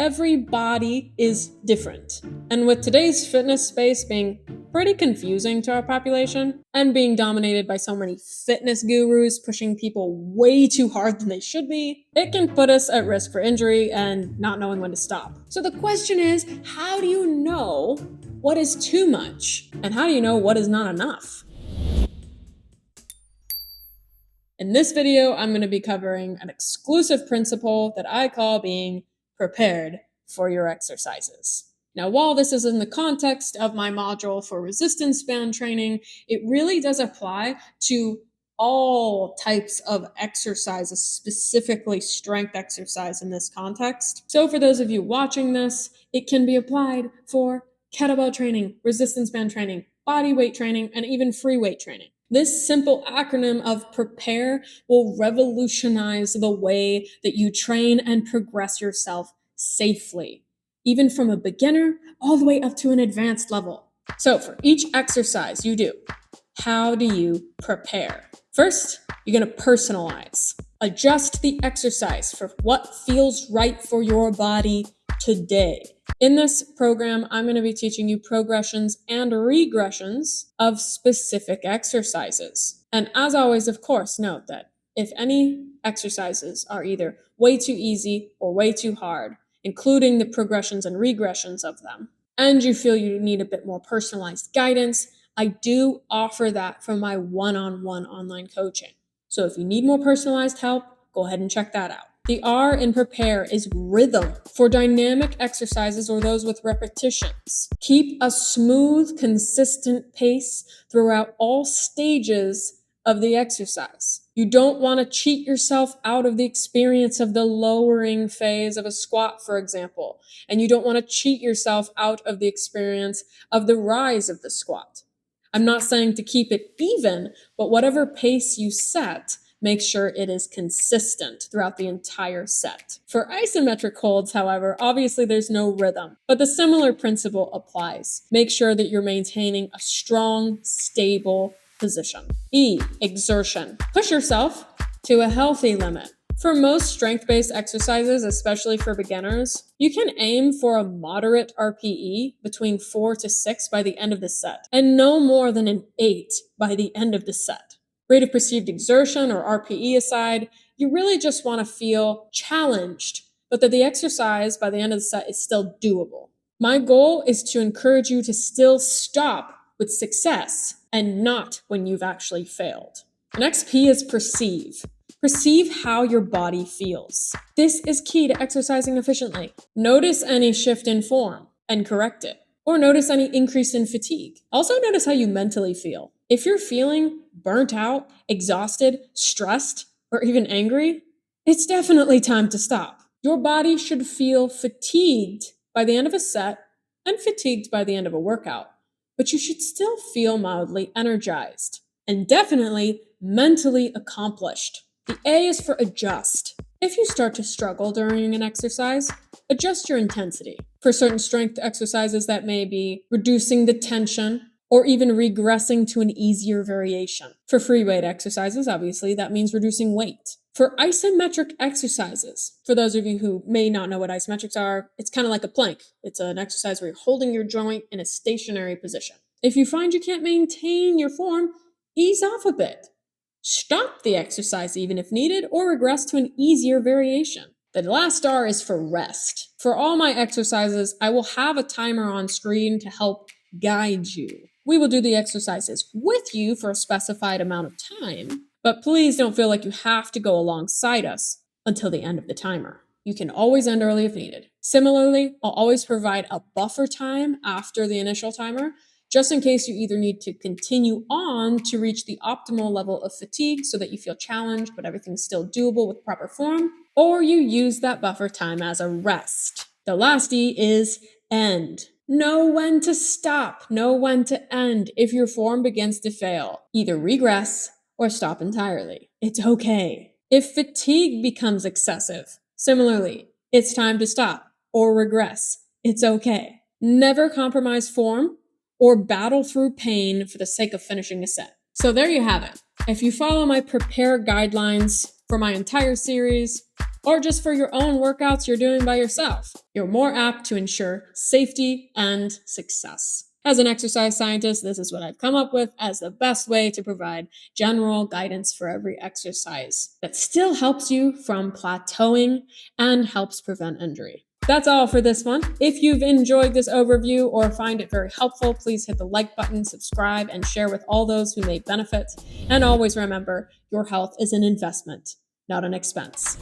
Every body is different. And with today's fitness space being pretty confusing to our population and being dominated by so many fitness gurus pushing people way too hard than they should be, it can put us at risk for injury and not knowing when to stop. So the question is, how do you know what is too much? And how do you know what is not enough? In this video, I'm going to be covering an exclusive principle that I call being prepared for your exercises. Now, while this is in the context of my module for resistance band training, it really does apply to all types of exercises, specifically strength exercise in this context. So for those of you watching this, it can be applied for kettlebell training, resistance band training, body weight training, and even free weight training. This simple acronym of PREPARE will revolutionize the way that you train and progress yourself safely, even from a beginner all the way up to an advanced level. So for each exercise you do, how do you prepare? First, you're going to personalize. Adjust the exercise for what feels right for your body today. In this program, I'm going to be teaching you progressions and regressions of specific exercises. And as always, of course, note that if any exercises are either way too easy or way too hard, including the progressions and regressions of them, and you feel you need a bit more personalized guidance, I do offer that for my one-on-one online coaching. So if you need more personalized help, go ahead and check that out. The R in prepare is rhythm. For dynamic exercises or those with repetitions, keep a smooth, consistent pace throughout all stages of the exercise. You don't want to cheat yourself out of the experience of the lowering phase of a squat, for example, and you don't want to cheat yourself out of the experience of the rise of the squat. I'm not saying to keep it even, but whatever pace you set, make sure it is consistent throughout the entire set. For isometric holds, however, obviously there's no rhythm, but the similar principle applies. Make sure that you're maintaining a strong, stable position. E, exertion. Push yourself to a healthy limit. For most strength-based exercises, especially for beginners, you can aim for a moderate RPE between 4 to 6 by the end of the set, and no more than an 8 by the end of the set. Rate of perceived exertion or RPE aside, you really just want to feel challenged, but that the exercise by the end of the set is still doable. My goal is to encourage you to still stop with success and not when you've actually failed. The next P is perceive. Perceive how your body feels. This is key to exercising efficiently. Notice any shift in form and correct it. Or notice any increase in fatigue. Also notice how you mentally feel. If you're feeling burnt out, exhausted, stressed, or even angry, it's definitely time to stop. Your body should feel fatigued by the end of a set and fatigued by the end of a workout, but you should still feel mildly energized and definitely mentally accomplished. The A is for adjust. If you start to struggle during an exercise, adjust your intensity. For certain strength exercises, that may be reducing the tension or even regressing to an easier variation. For free weight exercises, obviously, that means reducing weight. For isometric exercises, for those of you who may not know what isometrics are, it's kind of like a plank. It's an exercise where you're holding your joint in a stationary position. If you find you can't maintain your form, ease off a bit. Stop the exercise even if needed, or regress to an easier variation. The last R is for rest. For all my exercises, I will have a timer on screen to help guide you. We will do the exercises with you for a specified amount of time, but please don't feel like you have to go alongside us until the end of the timer. You can always end early if needed. Similarly, I'll always provide a buffer time after the initial timer, just in case you either need to continue on to reach the optimal level of fatigue so that you feel challenged but everything's still doable with proper form, or you use that buffer time as a rest. The last E is end. Know when to stop, know when to end. If your form begins to fail, either regress or stop entirely. It's okay. If fatigue becomes excessive, similarly, it's time to stop or regress. It's okay. Never compromise form or battle through pain for the sake of finishing a set. So there you have it. If you follow my prepare guidelines for my entire series, or just for your own workouts you're doing by yourself, you're more apt to ensure safety and success. As an exercise scientist, this is what I've come up with as the best way to provide general guidance for every exercise that still helps you from plateauing and helps prevent injury. That's all for this one. If you've enjoyed this overview or find it very helpful, please hit the like button, subscribe, and share with all those who may benefit. And always remember, your health is an investment, not an expense.